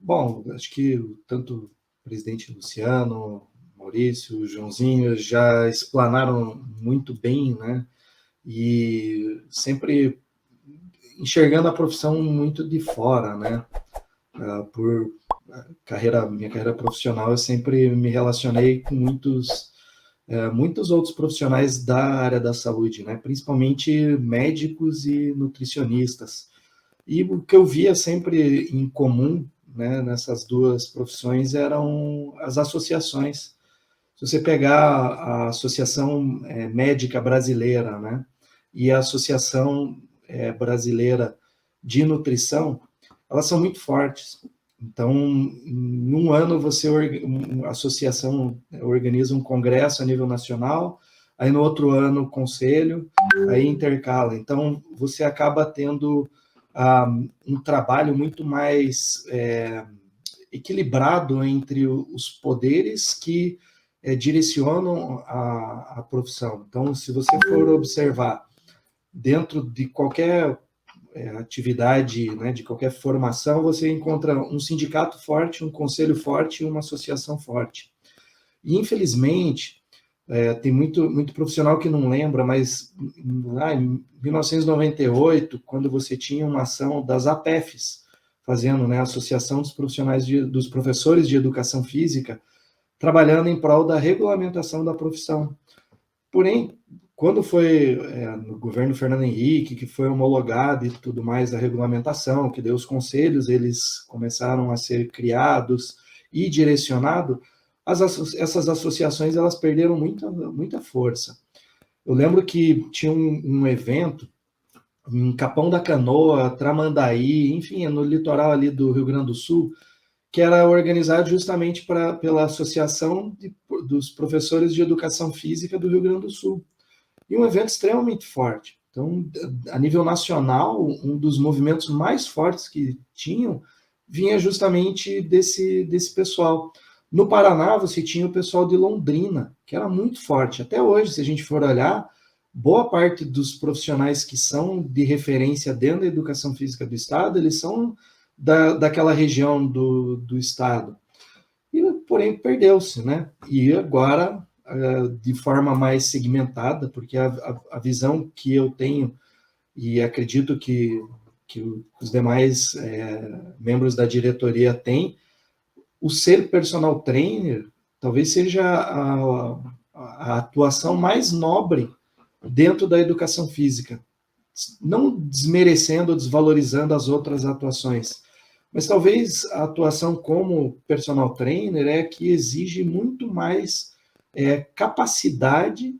Bom, acho que tanto o presidente Luciano, Maurício, Joãozinho já explanaram muito bem, né? E sempre enxergando a profissão muito de fora, né? Por minha carreira profissional, eu sempre me relacionei com muitos outros profissionais da área da saúde, né? Principalmente médicos e nutricionistas. E o que eu via sempre em comum, né, nessas duas profissões eram as associações. Se você pegar a Associação Médica Brasileira, né, e a Associação Brasileira de Nutrição, elas são muito fortes. Então, em um ano, a associação organiza um congresso a nível nacional, aí no outro ano, o conselho, aí intercala. Então, você acaba tendo um trabalho muito mais equilibrado entre os poderes que direcionam a profissão. Então, se você for observar dentro de qualquer atividade, né, de qualquer formação, você encontra um sindicato forte, um conselho forte e uma associação forte. E, infelizmente, tem muito profissional que não lembra, mas lá em 1998, quando você tinha uma ação das APEFs, fazendo, né, a Associação dos dos Professores de Educação Física, trabalhando em prol da regulamentação da profissão. Porém, quando foi no governo Fernando Henrique, que foi homologado e tudo mais a regulamentação, que deu os conselhos, eles começaram a ser criados e direcionados, essas associações elas perderam muita força. Eu lembro que tinha um evento em Capão da Canoa, Tramandaí, enfim, no litoral ali do Rio Grande do Sul, que era organizado justamente pela Associação dos Professores de Educação Física do Rio Grande do Sul. E um evento extremamente forte. Então, a nível nacional, um dos movimentos mais fortes que tinham vinha justamente desse pessoal. No Paraná, você tinha o pessoal de Londrina, que era muito forte. Até hoje, se a gente for olhar, boa parte dos profissionais que são de referência dentro da educação física do Estado, eles são daquela região do Estado. E, porém, perdeu-se, né? E agora, de forma mais segmentada, porque a visão que eu tenho, e acredito que os demais membros da diretoria têm, o ser personal trainer talvez seja a atuação mais nobre dentro da educação física, não desmerecendo ou desvalorizando as outras atuações, mas talvez a atuação como personal trainer é que exige muito mais capacidade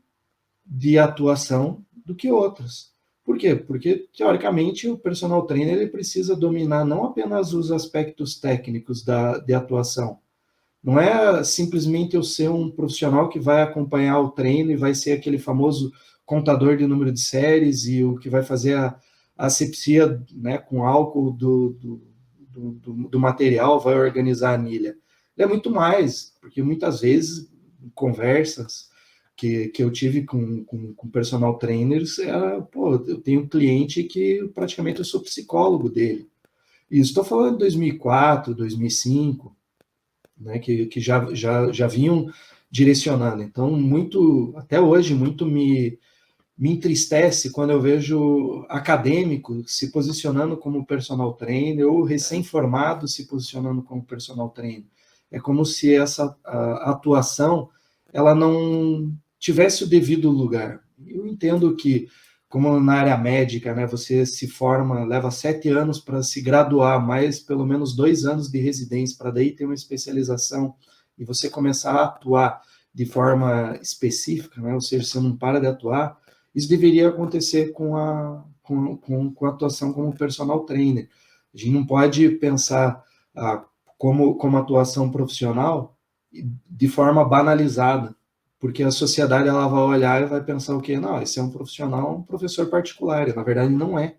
de atuação do que outras. Por quê? Porque, teoricamente, o personal trainer ele precisa dominar não apenas os aspectos técnicos de atuação. Não é simplesmente eu ser um profissional que vai acompanhar o treino e vai ser aquele famoso contador de número de séries e o que vai fazer a asepsia, né, com álcool do material, vai organizar a anilha. É muito mais, porque muitas vezes, conversas que eu tive com personal trainers, eu tenho um cliente que praticamente eu sou psicólogo dele. E estou falando de 2004, 2005, né, que já vinham direcionando. Então, até hoje, muito me entristece quando eu vejo acadêmico se posicionando como personal trainer ou recém-formado se posicionando como personal trainer. É como se essa atuação ela não tivesse o devido lugar. Eu entendo que, como na área médica, né, você se forma, leva 7 anos para se graduar, mais pelo menos 2 anos de residência, para daí ter uma especialização e você começar a atuar de forma específica, né, ou seja, você não para de atuar, isso deveria acontecer com a atuação como personal trainer. A gente não pode pensar como atuação profissional de forma banalizada, porque a sociedade ela vai olhar e vai pensar o quê? Não, esse é um profissional, um professor particular. E, na verdade, não é.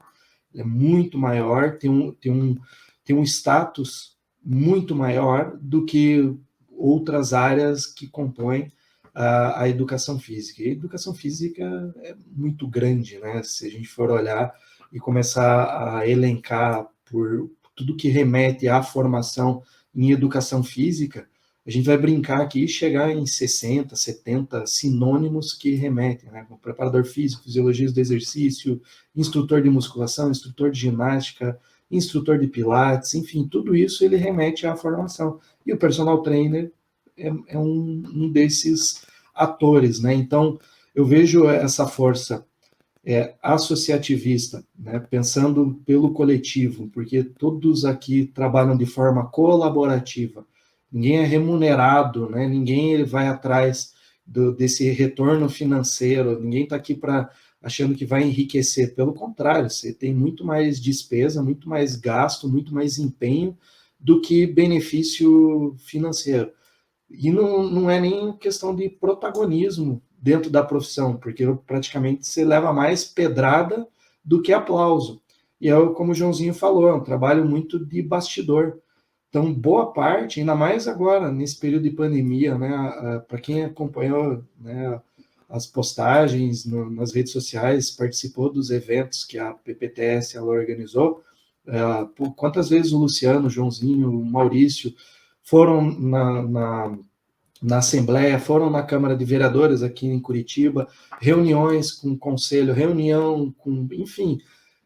Ele é muito maior, tem um status muito maior do que outras áreas que compõem a educação física. E a educação física é muito grande, né? Se a gente for olhar e começar a elencar por tudo que remete à formação em educação física, a gente vai brincar aqui e chegar em 60, 70 sinônimos que remetem, né? Como preparador físico, fisiologista do exercício, instrutor de musculação, instrutor de ginástica, instrutor de pilates, enfim, tudo isso ele remete à formação. E o personal trainer é um desses atores, né? Então, eu vejo essa força associativista, né? Pensando pelo coletivo, porque todos aqui trabalham de forma colaborativa. Ninguém é remunerado, né? Ninguém vai atrás desse retorno financeiro, ninguém está aqui achando que vai enriquecer. Pelo contrário, você tem muito mais despesa, muito mais gasto, muito mais empenho do que benefício financeiro. E não é nem questão de protagonismo dentro da profissão, porque praticamente você leva mais pedrada do que aplauso. E é como o Joãozinho falou, é um trabalho muito de bastidor. Então, boa parte, ainda mais agora, nesse período de pandemia, né, para quem acompanhou, né, as postagens nas redes sociais, participou dos eventos que a PPTS ela organizou, quantas vezes o Luciano, o Joãozinho, o Maurício foram na Assembleia, foram na Câmara de Vereadores aqui em Curitiba, reuniões com o Conselho, reunião com, enfim,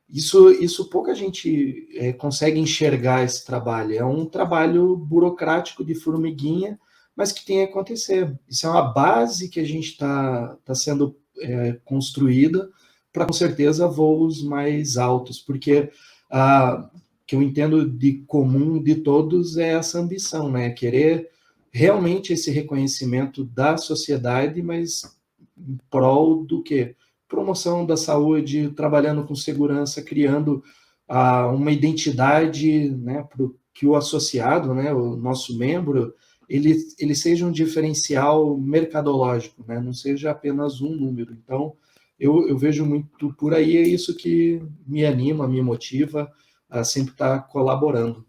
isso pouca gente consegue enxergar esse trabalho. É um trabalho burocrático de formiguinha, mas que tem que acontecer. Isso é uma base que a gente está sendo construída para, com certeza, voos mais altos, porque que eu entendo de comum de todos é essa ambição, né? Querer realmente esse reconhecimento da sociedade, mas em prol do quê? Promoção da saúde, trabalhando com segurança, criando uma identidade, né, para que o associado, né, o nosso membro, ele seja um diferencial mercadológico, né, não seja apenas um número. Então, eu vejo muito por aí, é isso que me anima, me motiva a sempre estar colaborando.